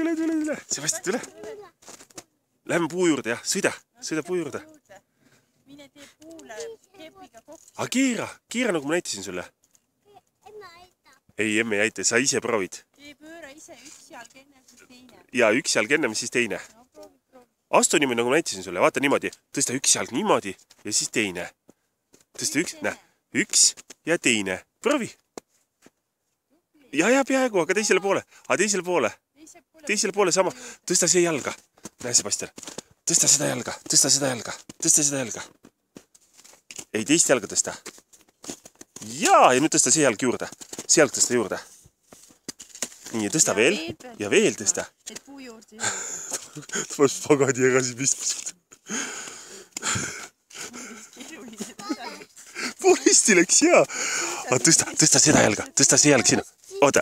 tule. Sebastian, tule. Lähme puu juurde, jah. Sõida puu juurde. Mine tee puule keepiga kokku. Aga keera nagu ma näitasin sulle. Ei, emme ei aita, sa ise proovid. Pööra ise üks jalg enne, siis teine. Ja üks jalg enne, siis teine. Astu niimoodi, nagu näitasin sulle. Vaata niimoodi. Tõsta üks jalg niimoodi ja siis teine. Tõsta üks, näe. Üks ja teine. Proovi. Ja peaaegu, aga teisele poole. Teisele poole sama. Tõsta see jalga. Näe, Sebastian. Tõsta seda jalga. Ei, teist jalga tõsta. Ja nüüd tõsta see jalg juurde. See jalg tõsta juurde. Nii, tõsta veel. Ja veel tõsta. Et puu juurde juurde. Tavas pagadi ära siis pistmised. Poolisti läks hea. Tõsta seda jalga. Tõsta see jalg sinna. Oota,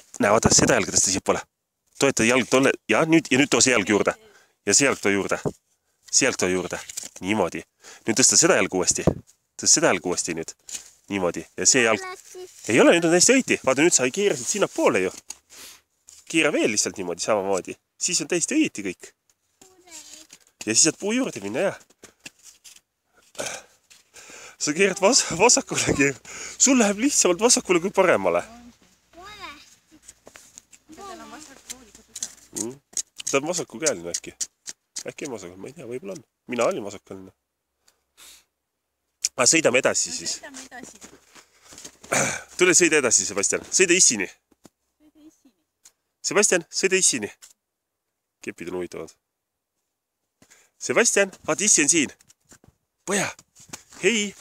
seda jalga tõsta siipoole. Toeta jalg tolle. Ja nüüd too see jalg juurde. Ja see jalg too juurde. See jalg too juurde. Niimoodi. Nüüd tõsta seda jalg uuesti. Tõsta seda jalg uuesti nüüd. Niimoodi. Ja see jalg. Ei ole, nüüd on täiesti õiti. Vaata, nüüd sa keerasid sinna poole ju. Keera veel lihtsalt niimoodi, samamoodi. Siis on täiesti õiti kõik. Ja siis saad puu juurde minna, jah. Sa keerad vasakule keerad. Sul läheb lihtsamalt vasakule kui paremale. Ta on vasakukäeline äkki. Äkki on vasakukäeline, ma ei tea, võib-olla on. Mina olin vasakukäeline. Aga sõidame edasi siis. Tule sõida edasi, Sebastian. Sõida issini. Sebastian, sõida issini. Kepid on huvitavad. Sebastian, vaata issi on siin. Poja, hei.